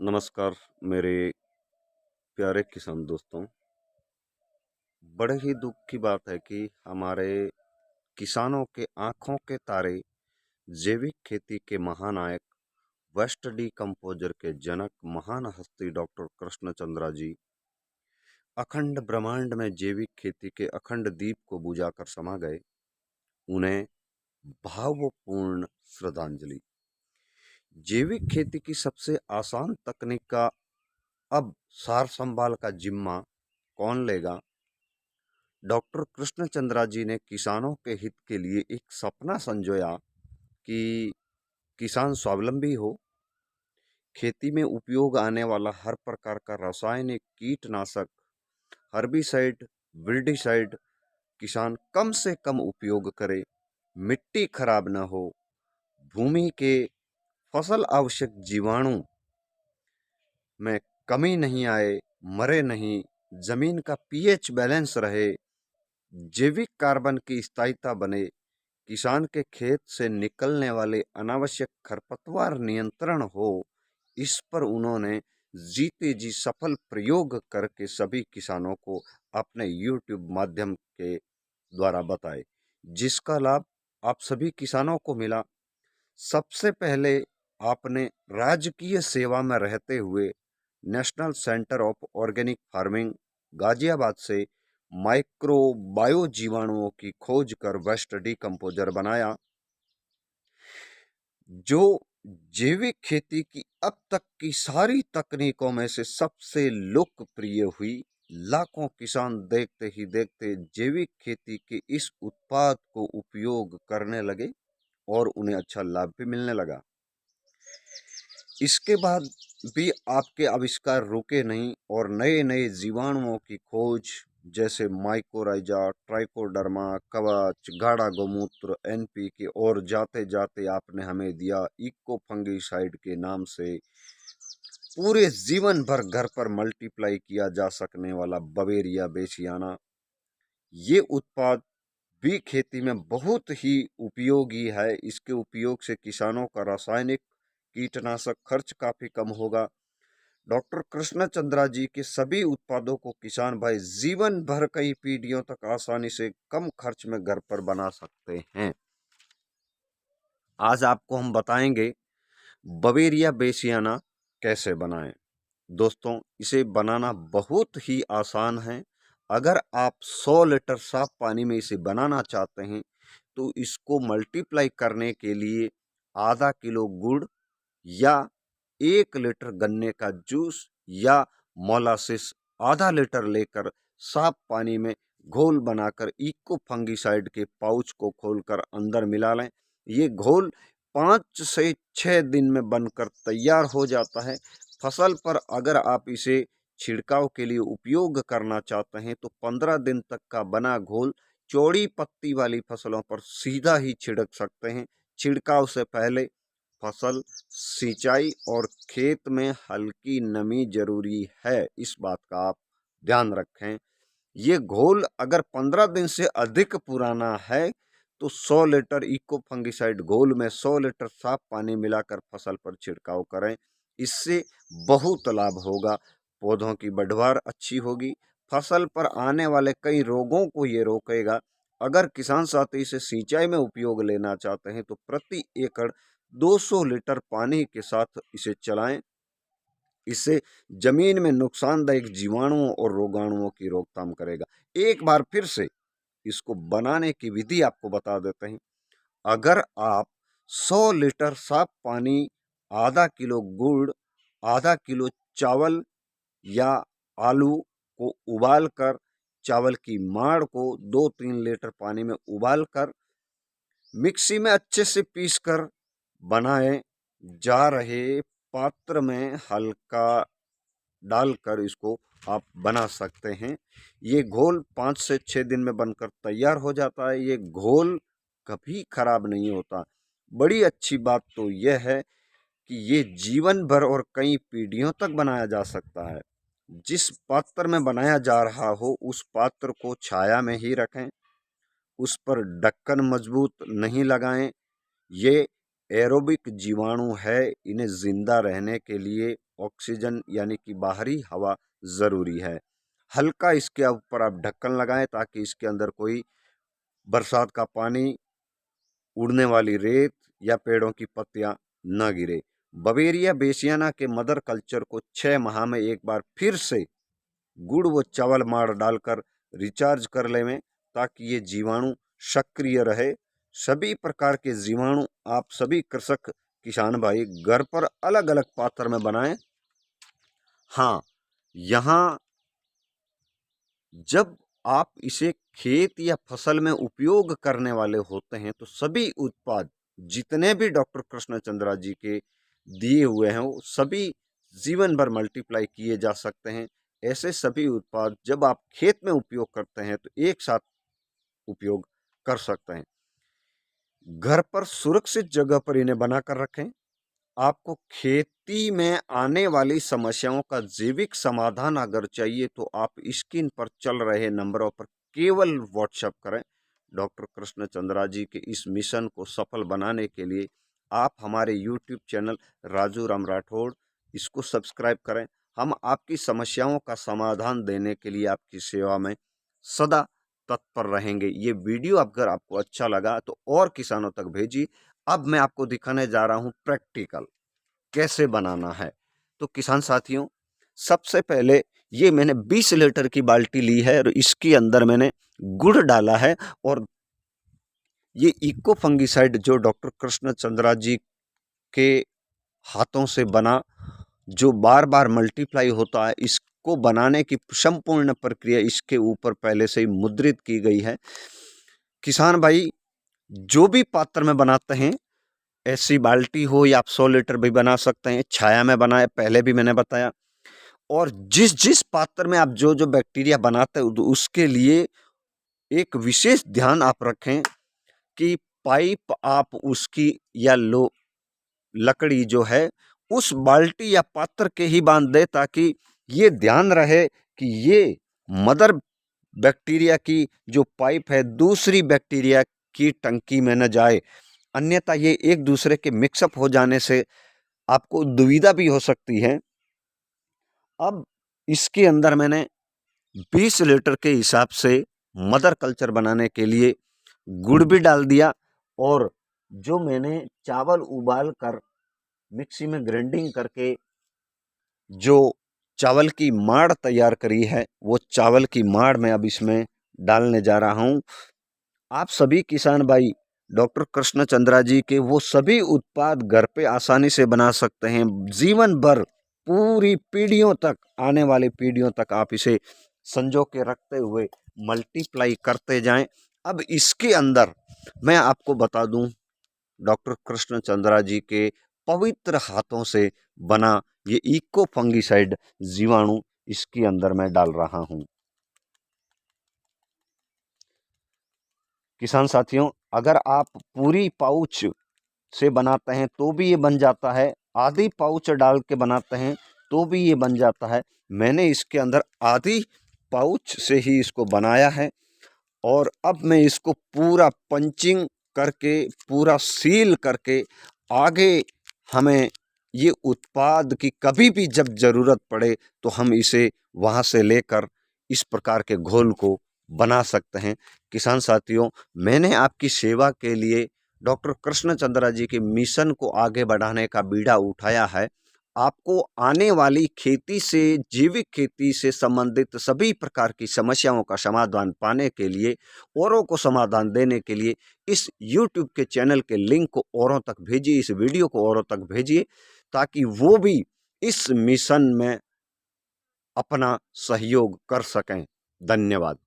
नमस्कार मेरे प्यारे किसान दोस्तों। बड़े ही दुख की बात है कि हमारे किसानों के आंखों के तारे, जैविक खेती के महानायक, वेस्ट डीकम्पोजर के जनक, महान हस्ती डॉक्टर कृष्णचंद्रा जी अखंड ब्रह्मांड में जैविक खेती के अखंड दीप को बुझाकर समा गए। उन्हें भावपूर्ण श्रद्धांजलि। जैविक खेती की सबसे आसान तकनीक का अब सार संभाल का जिम्मा कौन लेगा? डॉक्टर कृष्णचंद्रा जी ने किसानों के हित के लिए एक सपना संजोया कि किसान स्वावलंबी हो। खेती में उपयोग आने वाला हर प्रकार का रासायनिक कीटनाशक, हर्बिसाइड, विल्डिसाइड किसान कम से कम उपयोग करे, मिट्टी खराब न हो, भूमि के फसल आवश्यक जीवाणु में कमी नहीं आए, मरे नहीं, जमीन का पीएच बैलेंस रहे, जैविक कार्बन की स्थायिता बने, किसान के खेत से निकलने वाले अनावश्यक खरपतवार नियंत्रण हो। इस पर उन्होंने जीते जी सफल प्रयोग करके सभी किसानों को अपने YouTube माध्यम के द्वारा बताए, जिसका लाभ आप सभी किसानों को मिला। सबसे पहले आपने राजकीय सेवा में रहते हुए national centre of organic farming Ghaziabad से माइक्रो बायो जीवाणुओं की खोज कर वेस्ट डीकम्पोजर बनाया, जो जैविक खेती की अब तक की सारी तकनीकों में से सबसे लोकप्रिय हुई। लाखों किसान देखते ही देखते जैविक खेती के इस उत्पाद को उपयोग करने लगे और उन्हें अच्छा लाभ भी मिलने लगा। इसके बाद भी आपके आविष्कार रुके नहीं और नए नए जीवाणुओं की खोज, जैसे माइकोराइजा, ट्राइकोडर्मा, कवच, गाढ़ा गोमूत्र, एनपीके और जाते जाते आपने हमें दिया इको फंगिसाइड के नाम से पूरे जीवन भर घर पर मल्टीप्लाई किया जा सकने वाला बवेरिया बेसियाना। ये उत्पाद भी खेती में बहुत ही उपयोगी है। इसके उपयोग से किसानों का रासायनिक कीटनाशक खर्च काफी कम होगा। डॉक्टर कृष्णचंद्रा जी के सभी उत्पादों को किसान भाई जीवन भर कई पीढ़ियों तक आसानी से कम खर्च में घर पर बना सकते हैं। आज आपको हम बताएंगे बवेरिया बेसियाना कैसे बनाएं। दोस्तों, इसे बनाना बहुत ही आसान है। अगर आप 100 लीटर साफ पानी में इसे बनाना चाहते हैं तो इसको मल्टीप्लाई करने के लिए आधा किलो गुड़ या 1 लीटर गन्ने का जूस या मोलासिस आधा लीटर लेकर साफ पानी में घोल बनाकर इको फंगिसाइड के पाउच को खोलकर अंदर मिला लें। ये घोल 5 से 6 दिन में बनकर तैयार हो जाता है। फसल पर अगर आप इसे छिड़काव के लिए उपयोग करना चाहते हैं तो 15 दिन तक का बना घोल चौड़ी पत्ती वाली फसलों पर सीधा ही छिड़क सकते हैं। छिड़काव से पहले फसल, सिंचाई और खेत में हल्की नमी जरूरी है, इस बात का आप ध्यान रखें। ये घोल अगर 15 दिन से अधिक पुराना है तो 100 लीटर इको फंगिसाइड घोल में 100 लीटर साफ पानी मिलाकर फसल पर छिड़काव करें। इससे बहुत लाभ होगा। पौधों की बढ़वार अच्छी होगी, फसल पर आने वाले कई रोगों को ये रोकेगा। अगर किसान साथी इसे सिंचाई में उपयोग लेना चाहते हैं तो प्रति एकड़ 200 लीटर पानी के साथ इसे चलाएं। इससे जमीन में नुकसानदायक जीवाणुओं और रोगाणुओं की रोकथाम करेगा। एक बार फिर से इसको बनाने की विधि आपको बता देते हैं। अगर आप 100 लीटर साफ पानी, आधा किलो गुड़, आधा किलो चावल या आलू को उबालकर, चावल की माड़ को 2-3 लीटर पानी में उबालकर मिक्सी में अच्छे से पीसकर बनाए जा रहे पात्र में हल्का डालकर इसको आप बना सकते हैं। ये घोल 5 से 6 दिन में बनकर तैयार हो जाता है। ये घोल कभी खराब नहीं होता। बड़ी अच्छी बात तो यह है कि ये जीवन भर और कई पीढ़ियों तक बनाया जा सकता है। जिस पात्र में बनाया जा रहा हो उस पात्र को छाया में ही रखें, उस पर ढक्कन मजबूत नहीं लगाएं। ये एरोबिक जीवाणु है, इन्हें जिंदा रहने के लिए ऑक्सीजन यानी कि बाहरी हवा ज़रूरी है। हल्का इसके ऊपर आप ढक्कन लगाएं ताकि इसके अंदर कोई बरसात का पानी, उड़ने वाली रेत या पेड़ों की पत्तियां न गिरे। बवेरिया बेसियाना के मदर कल्चर को 6 माह में एक बार फिर से गुड़ व चावल मार डालकर रिचार्ज कर लें ताकि ये जीवाणु सक्रिय रहे। सभी प्रकार के जीवाणु आप सभी कृषक किसान भाई घर पर अलग अलग पात्र में बनाएं। हाँ, यहाँ जब आप इसे खेत या फसल में उपयोग करने वाले होते हैं तो सभी उत्पाद जितने भी डॉक्टर कृष्णचंद्रा जी के दिए हुए हैं वो सभी जीवन भर मल्टीप्लाई किए जा सकते हैं। ऐसे सभी उत्पाद जब आप खेत में उपयोग करते हैं तो एक साथ उपयोग कर सकते हैं। घर पर सुरक्षित जगह पर इन्हें बनाकर रखें। आपको खेती में आने वाली समस्याओं का जैविक समाधान अगर चाहिए तो आप स्क्रीन पर चल रहे नंबरों पर केवल व्हाट्सएप करें। डॉक्टर कृष्णचंद्रा जी के इस मिशन को सफल बनाने के लिए आप हमारे यूट्यूब चैनल राजू राम राठौड़ इसको सब्सक्राइब करें। हम आपकी समस्याओं का समाधान देने के लिए आपकी सेवा में सदा तत्पर रहेंगे। ये वीडियो अगर आपको अच्छा लगा तो और किसानों तक भेजिए। अब मैं आपको दिखाने जा रहा हूं प्रैक्टिकल कैसे बनाना है। तो किसान साथियों, सबसे पहले ये मैंने 20 लीटर की बाल्टी ली है और इसके अंदर मैंने गुड़ डाला है और ये इको फंगिसाइड जो डॉक्टर कृष्णचंद्रा जी के हाथों से बना जो बार बार मल्टीप्लाई होता है, इसको बनाने की संपूर्ण प्रक्रिया इसके ऊपर पहले से ही मुद्रित की गई है। किसान भाई जो भी पात्र में बनाते हैं, ऐसी बाल्टी हो या आप 100 लीटर भी बना सकते हैं, छाया में बनाए पहले भी मैंने बताया। और जिस जिस पात्र में आप जो जो बैक्टीरिया बनाते हैं उसके लिए एक विशेष ध्यान आप रखें कि पाइप आप उसकी या लकड़ी जो है उस बाल्टी या पात्र के ही बांध दे ताकि ये ध्यान रहे कि ये मदर बैक्टीरिया की जो पाइप है दूसरी बैक्टीरिया की टंकी में न जाए, अन्यथा ये एक दूसरे के मिक्सअप हो जाने से आपको दुविधा भी हो सकती है। अब इसके अंदर मैंने 20 लीटर के हिसाब से मदर कल्चर बनाने के लिए गुड़ भी डाल दिया और जो मैंने चावल उबाल कर मिक्सी में ग्राइंडिंग करके जो चावल की माड़ तैयार करी है वो चावल की माड़ मैं अब इसमें डालने जा रहा हूं। आप सभी किसान भाई डॉक्टर कृष्णचंद्रा जी के वो सभी उत्पाद घर पे आसानी से बना सकते हैं। जीवन भर पूरी पीढ़ियों तक, आने वाली पीढ़ियों तक आप इसे संजो के रखते हुए मल्टीप्लाई करते जाएं। अब इसके अंदर मैं आपको बता दूं डॉक्टर कृष्णचंद्रा जी के पवित्र हाथों से बना ये इको फंगिसाइड जीवाणु इसके अंदर मैं डाल रहा हूं। किसान साथियों, अगर आप पूरी पाउच से बनाते हैं तो भी ये बन जाता है, आधी पाउच डाल के बनाते हैं तो भी ये बन जाता है। मैंने इसके अंदर आधी पाउच से ही इसको बनाया है और अब मैं इसको पूरा पंचिंग करके पूरा सील करके आगे हमें ये उत्पाद की कभी भी जब ज़रूरत पड़े तो हम इसे वहाँ से लेकर इस प्रकार के घोल को बना सकते हैं। किसान साथियों, मैंने आपकी सेवा के लिए डॉक्टर कृष्णचंद्रा जी के मिशन को आगे बढ़ाने का बीड़ा उठाया है। आपको आने वाली खेती से, जैविक खेती से संबंधित सभी प्रकार की समस्याओं का समाधान पाने के लिए, औरों को समाधान देने के लिए इस YouTube के चैनल के लिंक को औरों तक भेजिए, इस वीडियो को औरों तक भेजिए ताकि वो भी इस मिशन में अपना सहयोग कर सकें। धन्यवाद।